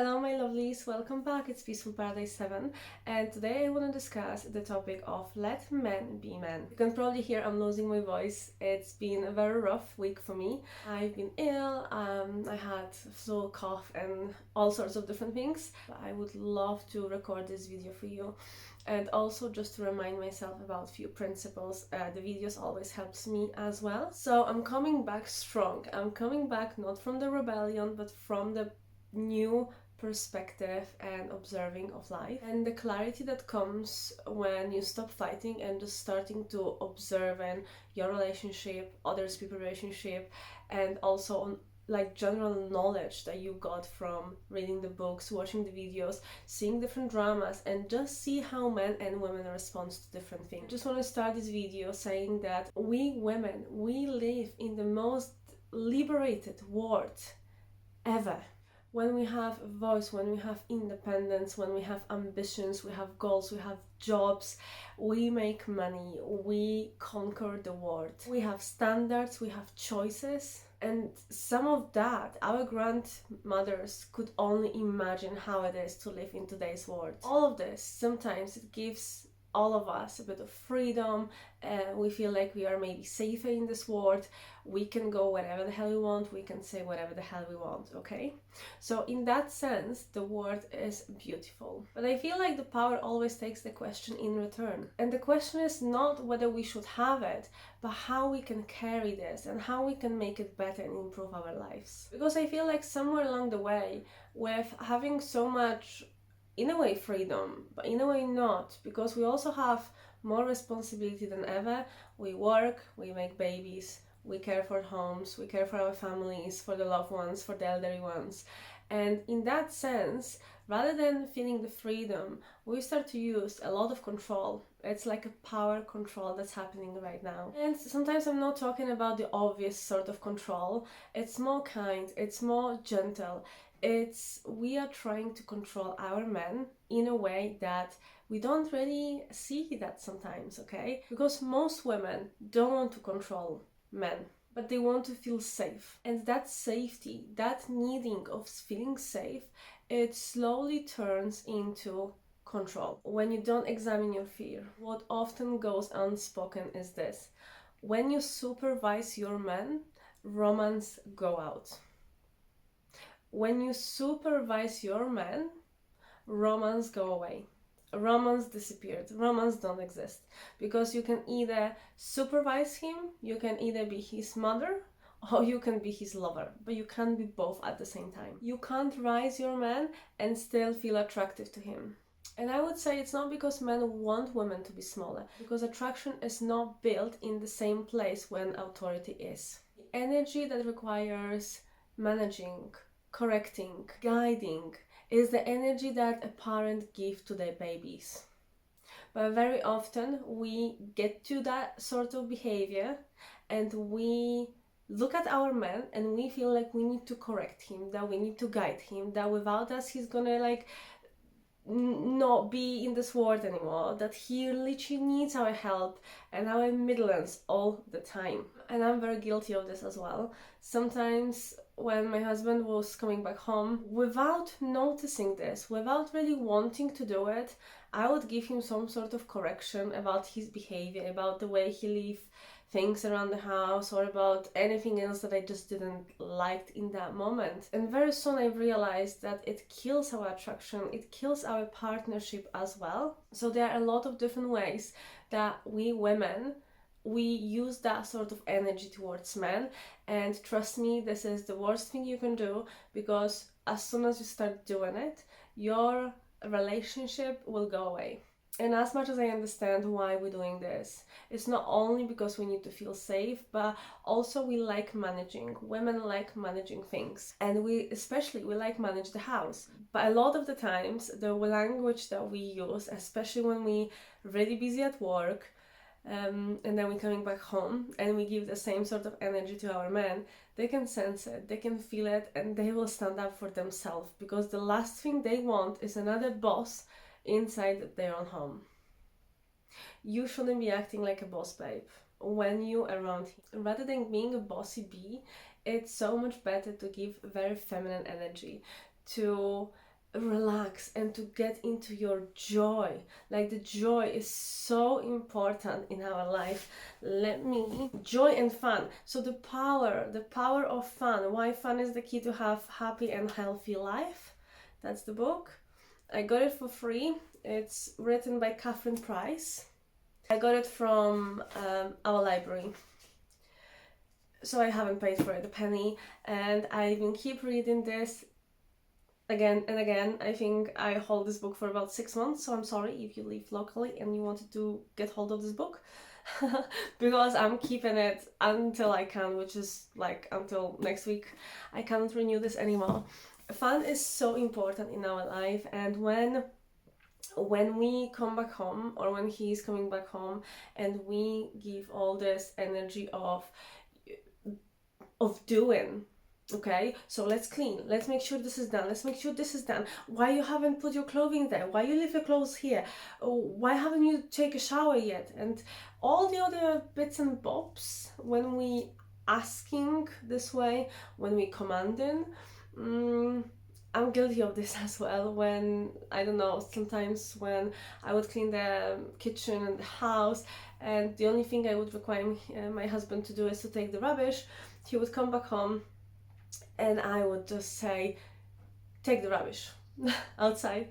Hello my lovelies, welcome back, it's Peaceful Paradise 7 and today I want to discuss the topic of let men be men. You can probably hear I'm losing my voice. It's been a very rough week for me. I've been ill, I had flu, cough and all sorts of different things. I would love to record this video for you and also just to remind myself about a few principles. The videos always helps me as well. So I'm coming back strong. I'm coming back not from the rebellion but from the new perspective and observing of life and the clarity that comes when you stop fighting and just starting to observe in your relationship, others people's relationship, and also on like general knowledge that you got from reading the books, watching the videos, seeing different dramas, and just see how men and women respond to different things. I just want to start this video saying that we women, we live in the most liberated world ever. When we have a voice, when we have independence, when we have ambitions, we have goals, we have jobs, we make money, we conquer the world. We have standards, we have choices, and some of that our grandmothers could only imagine how it is to live in today's world. All of this, sometimes it gives all of us a bit of freedom. We feel like we are maybe safer in this world. We can go wherever the hell we want, we can say whatever the hell we want, okay? So in that sense, the world is beautiful. But I feel like the power always takes the question in return. And the question is not whether we should have it, but how we can carry this and how we can make it better and improve our lives. Because I feel like somewhere along the way, with having so much in a way freedom, but in a way not, because we also have more responsibility than ever. We work, we make babies, we care for homes, we care for our families, for the loved ones, for the elderly ones. And in that sense, rather than feeling the freedom, we start to use a lot of control. It's like a power control that's happening right now. And sometimes I'm not talking about the obvious sort of control. It's more kind, it's more gentle. We are trying to control our men in a way that we don't really see that sometimes, okay? Because most women don't want to control men, but they want to feel safe. And that safety, that needing of feeling safe, it slowly turns into control. When you don't examine your fear, what often goes unspoken is this: when you supervise your men, romance go out. When you supervise your man, romance go away. Romance disappeared. Romance don't exist. Because you can either supervise him, you can either be his mother, or you can be his lover. But you can't be both at the same time. You can't rise your man and still feel attractive to him. And I would say it's not because men want women to be smaller, because attraction is not built in the same place when authority is. The energy that requires managing, correcting, guiding is the energy that a parent gives to their babies. But very often we get to that sort of behavior and we look at our man and we feel like we need to correct him, that we need to guide him, that without us he's gonna like not be in this world anymore, that he literally needs our help and our midlands all the time. And I'm very guilty of this as well. Sometimes when my husband was coming back home, without noticing this, without really wanting to do it, I would give him some sort of correction about his behavior, about the way he leaves things around the house, or about anything else that I just didn't like in that moment. And very soon I realized that it kills our attraction, it kills our partnership as well. So there are a lot of different ways that we women, we use that sort of energy towards men. And trust me, this is the worst thing you can do, because as soon as you start doing it, your relationship will go away. And as much as I understand why we're doing this, it's not only because we need to feel safe, but also we like managing. Women like managing things. And we like manage the house. But a lot of the times, the language that we use, especially when we're really busy at work, and then we're coming back home and we give the same sort of energy to our men, they can sense it, they can feel it, and they will stand up for themselves, because the last thing they want is another boss inside their own home. You shouldn't be acting like a boss babe when you're around him. Rather than being a bossy bee, it's so much better to give very feminine energy, to relax and to get into your joy. Like, the joy is so important in our life. Joy and fun. So the power of fun. Why fun is the key to have happy and healthy life. That's the book. I got it for free. It's written by Catherine Price. I got it from our library, so I haven't paid for it a penny, and I even keep reading this again and again. I think I hold this book for about 6 months, so I'm sorry if you live locally and you wanted to get hold of this book. Because I'm keeping it until I can, which is like until next week. I cannot renew this anymore. Fun is so important in our life, and when we come back home, or when he's coming back home, and we give all this energy of doing, okay, so let's clean, let's make sure this is done, let's make sure this is done, why you haven't put your clothing there, why you leave your clothes here, why haven't you take a shower yet, and all the other bits and bobs. When we asking this way, when we commanding, I'm guilty of this as well. When, I don't know, sometimes when I would clean the kitchen and the house, and the only thing I would require my husband to do is to take the rubbish, he would come back home and I would just say, take the rubbish outside.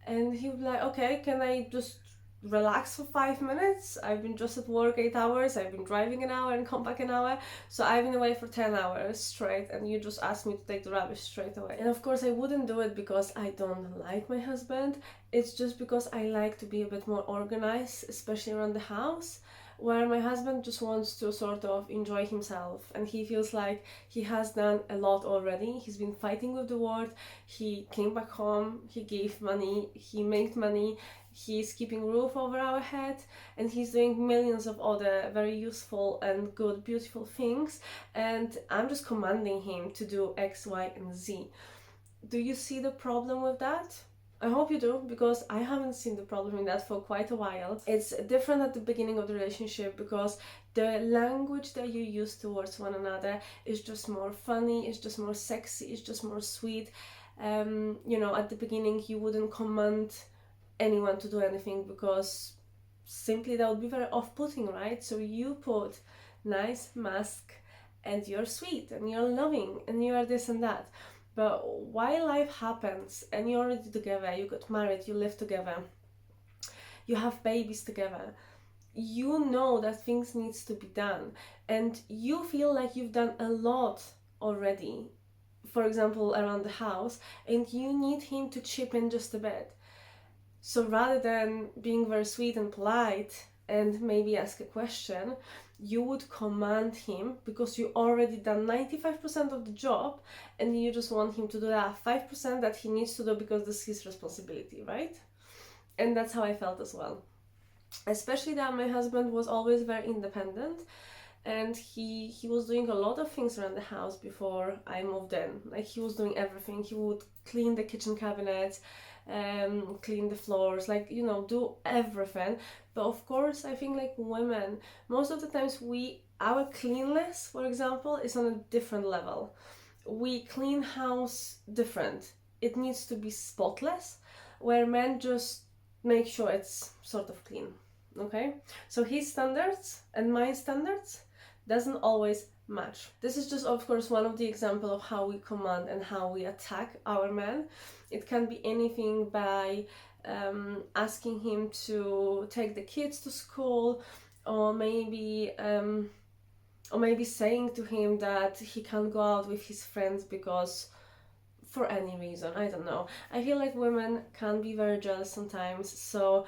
And he would be like, okay, can I just relax for 5 minutes? I've been just at work 8 hours, I've been driving an hour and come back an hour, so I've been away for 10 hours straight, and you just asked me to take the rubbish straight away. And of course I wouldn't do it because I don't like my husband, it's just because I like to be a bit more organized, especially around the house, where my husband just wants to sort of enjoy himself, and he feels like he has done a lot already. He's been fighting with the world, he came back home, he gave money, he made money, he's keeping roof over our head, and he's doing millions of other very useful and good, beautiful things, and I'm just commanding him to do X, Y, and Z. Do you see the problem with that? I hope you do, because I haven't seen the problem in that for quite a while. It's different at the beginning of the relationship because the language that you use towards one another is just more funny, it's just more sexy, it's just more sweet. At the beginning you wouldn't command anyone to do anything because simply that would be very off-putting, right? So you put nice mask and you're sweet and you're loving and you're this and that. But while life happens and you're already together, you got married, you live together, you have babies together, you know that things needs to be done, and you feel like you've done a lot already, for example around the house, and you need him to chip in just a bit. So rather than being very sweet and polite and maybe ask a question, you would command him because you already done 95% of the job, and you just want him to do that 5% that he needs to do because this is his responsibility, right? And that's how I felt as well. Especially that my husband was always very independent, and he was doing a lot of things around the house before I moved in. Like, he was doing everything. He would clean the kitchen cabinets, clean the floors, do everything. But of course I think, like, women, most of the times our cleanliness, for example, is on a different level. We clean house different. It needs to be spotless, where men just make sure it's sort of clean. Okay, so his standards and my standards doesn't always match. This is just, of course, one of the examples of how we command and how we attack our men. It can be anything by asking him to take the kids to school, or maybe saying to him that he can't go out with his friends because for any reason, I don't know. I feel like women can be very jealous sometimes. So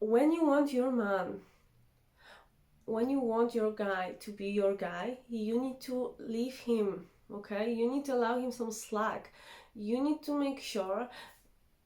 when you want your man, when you want your guy to be your guy, you need to leave him, okay? You need to allow him some slack. You need to make sure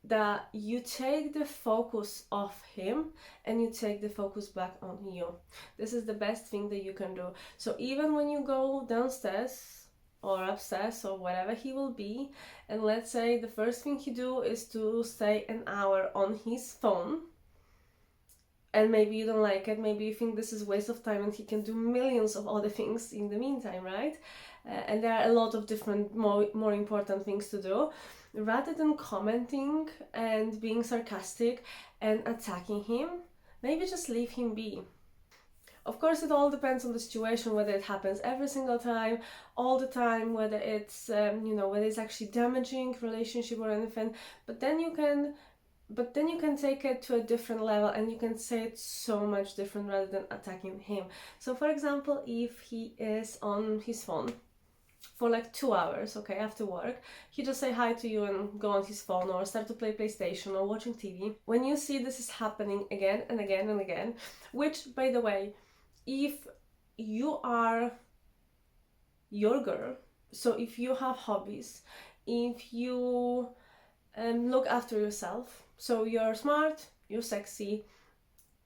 that you take the focus off him and you take the focus back on you. This is the best thing that you can do. So even when you go downstairs or upstairs or wherever he will be, and let's say the first thing he do is to stay an hour on his phone, and maybe you don't like it, maybe you think this is a waste of time and he can do millions of other things in the meantime, right? and there are a lot of different more important things to do. Rather than commenting and being sarcastic and attacking him, maybe just leave him be. Of course, it all depends on the situation, whether it happens every single time, all the time, whether it's whether it's actually damaging relationship or anything. But then you can take it to a different level, and you can say it so much different rather than attacking him. So, for example, if he is on his phone for like 2 hours, okay, after work, he just say hi to you and go on his phone or start to play PlayStation or watching TV. When you see this is happening again and again and again, which, by the way, if you are your girl, so if you have hobbies, if you look after yourself, so you're smart, you're sexy,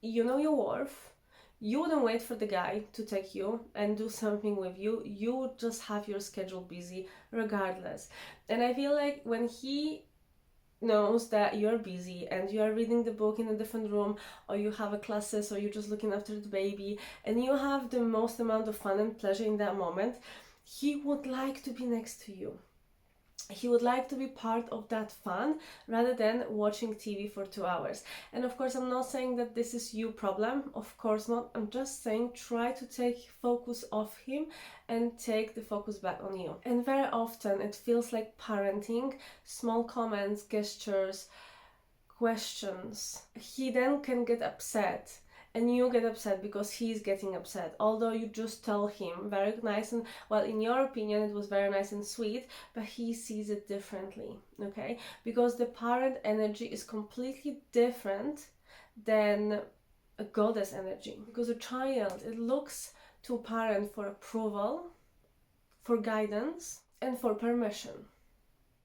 you know your worth, you wouldn't wait for the guy to take you and do something with you. You would just have your schedule busy regardless. And I feel like when he knows that you're busy and you are reading the book in a different room, or you have a classes, or you're just looking after the baby, and you have the most amount of fun and pleasure in that moment, he would like to be next to you. He would like to be part of that fun rather than watching TV for 2 hours. And of course, I'm not saying that this is your problem. Of course not. I'm just saying try to take focus off him and take the focus back on you. And very often it feels like parenting, small comments, gestures, questions. He then can get upset. And you get upset because he's getting upset, although you just tell him very nice and, well, in your opinion it was very nice and sweet, but he sees it differently, okay? Because the parent energy is completely different than a goddess energy. Because a child, it looks to a parent for approval, for guidance, and for permission.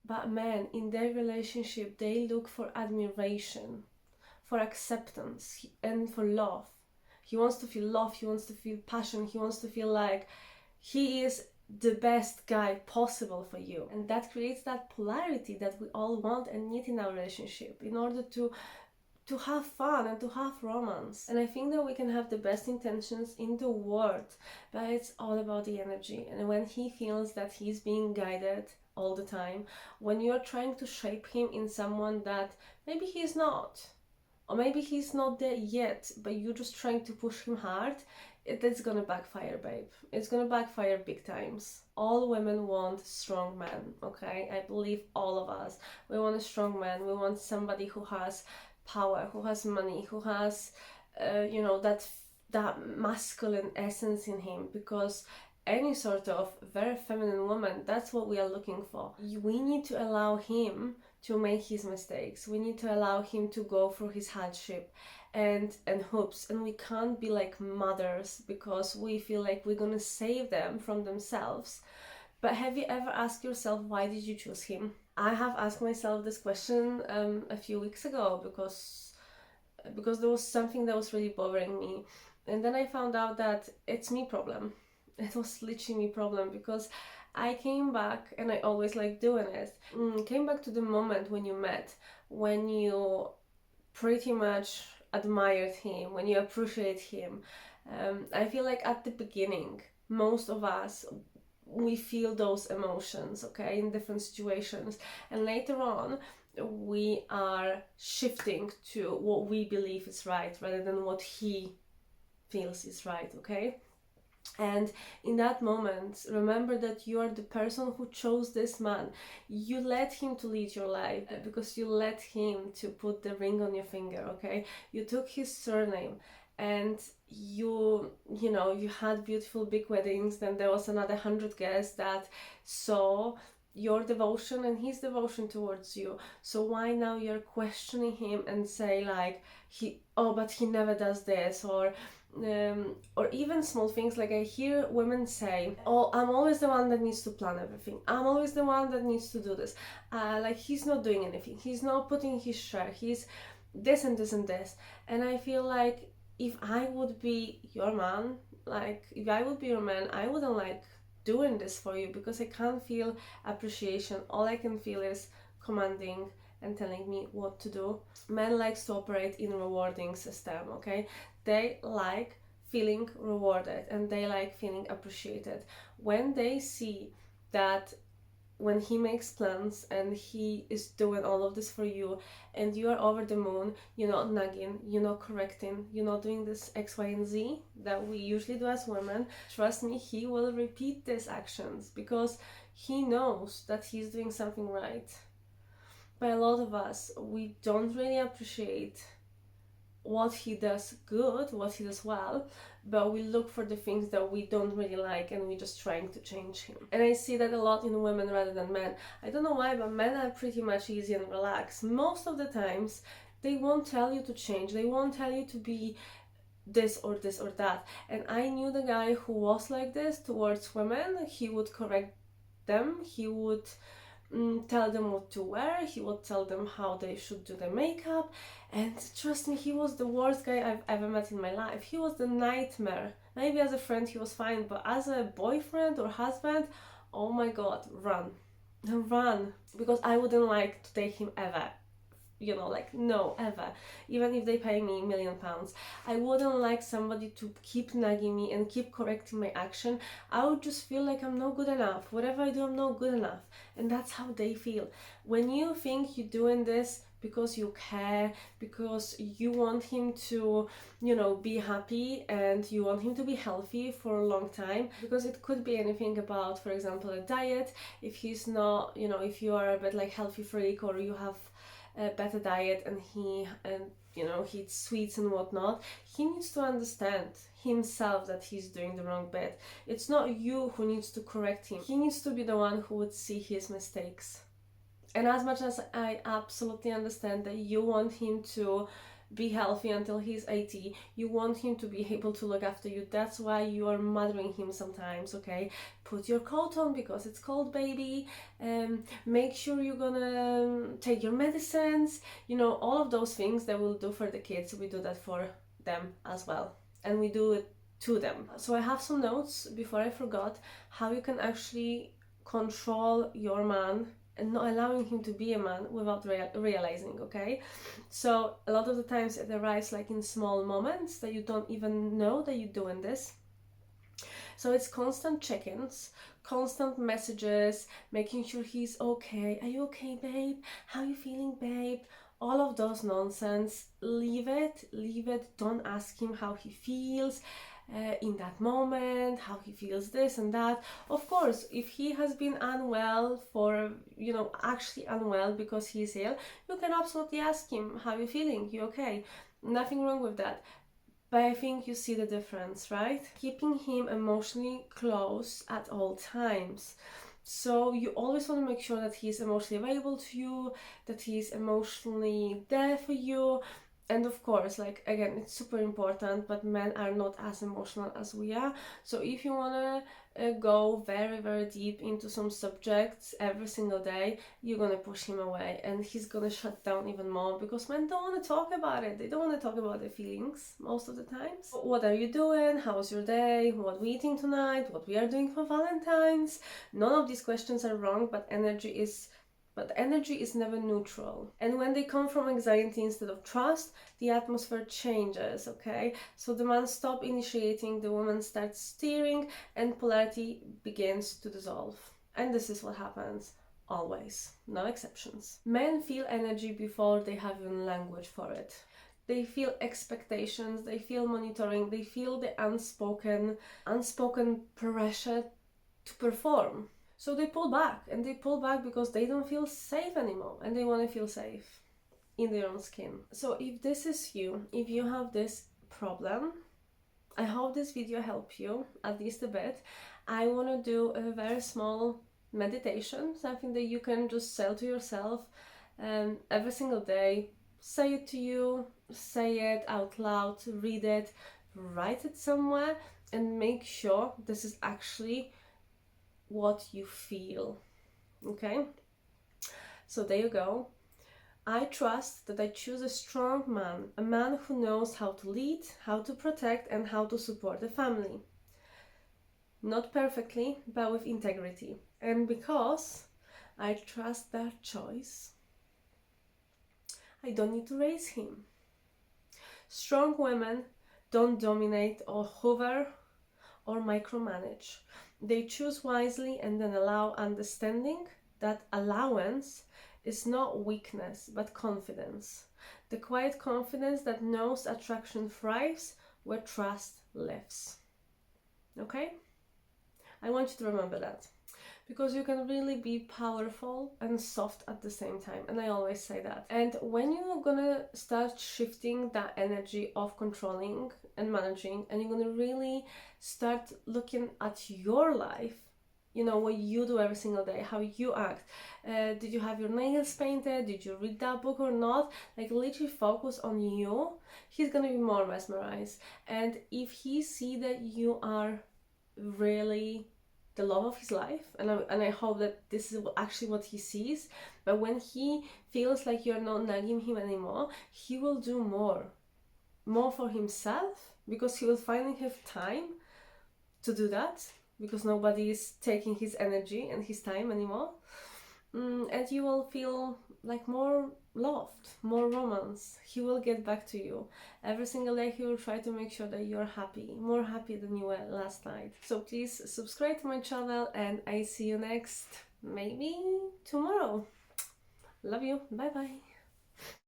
But men, in their relationship, they look for admiration, for acceptance, and for love. He wants to feel love, he wants to feel passion, he wants to feel like he is the best guy possible for you. And that creates that polarity that we all want and need in our relationship in order to have fun and to have romance. And I think that we can have the best intentions in the world, but it's all about the energy. And when he feels that he's being guided all the time, when you're trying to shape him in someone that maybe he's not, or maybe he's not there yet, but you're just trying to push him hard, it's gonna backfire, babe. It's gonna backfire big times. All women want strong men, okay? I believe all of us. We want a strong man. We want somebody who has power, who has money, who has, that masculine essence in him, because any sort of very feminine woman, that's what we are looking for. We need to allow him to make his mistakes. We need to allow him to go through his hardship and hoops, and we can't be like mothers because we feel like we're gonna save them from themselves. But have you ever asked yourself, why did you choose him? I have asked myself this question a few weeks ago because there was something that was really bothering me, and then I found out that it's me problem. It was literally me problem, because I came back, and I always like doing it, came back to the moment when you met, when you pretty much admired him, when you appreciate him. I feel like at the beginning, most of us, we feel those emotions, okay, in different situations, and later on we are shifting to what we believe is right rather than what he feels is right, okay? And in that moment, remember that you are the person who chose this man. You let him to lead your life because you let him to put the ring on your finger, okay? You took his surname, and you had beautiful big weddings. Then there was another 100 guests that saw your devotion and his devotion towards you. So why now you're questioning him and say like, but he never does this, or even small things like I hear women say, oh, I'm always the one that needs to plan everything, I'm always the one that needs to do this, like he's not doing anything, he's not putting his share, he's this and this and this. And I feel like if I would be your man, like if I would be your man, I wouldn't like doing this for you, because I can't feel appreciation. All I can feel is commanding and telling me what to do. Men likes to operate in rewarding system, okay? They like feeling rewarded and they like feeling appreciated. When they see that when he makes plans and he is doing all of this for you and you are over the moon, you're not nagging, you're not correcting, you're not doing this X, Y, and Z that we usually do as women, trust me, he will repeat these actions because he knows that he's doing something right. But a lot of us, we don't really appreciate what he does good, what he does well, but we look for the things that we don't really like and we're just trying to change him. And I see that a lot in women rather than men. I don't know why, but men are pretty much easy and relaxed. Most of the times, they won't tell you to change, they won't tell you to be this or this or that. And I knew the guy who was like this towards women. He would correct them, he would tell them what to wear, he would tell them how they should do their makeup, and trust me, he was the worst guy I've ever met in my life. He was the nightmare. Maybe as a friend he was fine, but as a boyfriend or husband, oh my god, run. Because I wouldn't like to date him ever. You know, like, no, ever. Even if they pay me £1,000,000, I wouldn't like somebody to keep nagging me and keep correcting my action. I would just feel like I'm not good enough. Whatever I do, I'm not good enough. And that's how they feel. When you think you're doing this because you care, because you want him to, you know, be happy and you want him to be healthy for a long time, because it could be anything about, for example, a diet. If he's not, you know, if you are a bit like healthy freak or you have a better diet and he eats sweets and whatnot, he needs to understand himself that he's doing the wrong bit. It's not you who needs to correct him. He needs to be the one who would see his mistakes. And as much as I absolutely understand that you want him to be healthy until he's 80, you want him to be able to look after you, that's why you are mothering him sometimes, okay? Put your coat on because it's cold, baby, make sure you're gonna take your medicines, you know, all of those things that we'll do for the kids, we do that for them as well, and we do it to them. So I have some notes before I forgot how you can actually control your man and not allowing him to be a man without realizing, okay? So a lot of the times it arrives like in small moments that you don't even know that you're doing this. So it's constant check-ins, constant messages, making sure he's okay. Are you okay, babe? How are you feeling, babe? All of those nonsense, leave it. Don't ask him how he feels in that moment, how he feels this and that. Of course, if he has been unwell actually unwell because he's ill, you can absolutely ask him, how you feeling? You okay? Nothing wrong with that. But I think you see the difference, right? Keeping him emotionally close at all times. So you always want to make sure that he's emotionally available to you, that he's emotionally there for you. And of course, like, again, it's super important, but men are not as emotional as we are. So if you want to go very, very deep into some subjects every single day, you're going to push him away and he's going to shut down even more, because men don't want to talk about it. They don't want to talk about their feelings most of the times. What are you doing? How's your day? What we eating tonight? What we are doing for Valentine's? None of these questions are wrong, but energy is never neutral. And when they come from anxiety instead of trust, the atmosphere changes, okay? So the man stops initiating, the woman starts steering, and polarity begins to dissolve. And this is what happens always, no exceptions. Men feel energy before they have even language for it. They feel expectations, they feel monitoring, they feel the unspoken pressure to perform. So they pull back, and they pull back because they don't feel safe anymore, and they want to feel safe in their own skin. So if this is you, if you have this problem, I hope this video helped you at least a bit. I want to do a very small meditation, something that you can just say to yourself every single day. Say it to you, say it out loud, read it, write it somewhere, and make sure this is actually what you feel, okay? So there you go. I trust that I choose a strong man, a man who knows how to lead, how to protect, and how to support the family. Not perfectly, but with integrity. And because I trust that choice, I don't need to raise him. Strong women don't dominate or hover or micromanage. They choose wisely and then allow, understanding that allowance is not weakness but confidence. The quiet confidence that knows attraction thrives where trust lives. Okay? I want you to remember that, because you can really be powerful and soft at the same time, and I always say that. And when you're gonna start shifting that energy of controlling and managing, and you're gonna really start looking at your life, you know, what you do every single day, how you act, did you have your nails painted, did you read that book or not, like literally focus on you, he's gonna be more mesmerized. And if he see that you are really the love of his life, and I hope that this is actually what he sees, but when he feels like you're not nagging him anymore, he will do more for himself, because he will finally have time to do that, because nobody is taking his energy and his time anymore. And you will feel like more loved, more romance. He will get back to you every single day. He will try to make sure that you're happy, more happy than you were last night. So please subscribe to my channel, and I see you next, maybe tomorrow. Love you. Bye bye.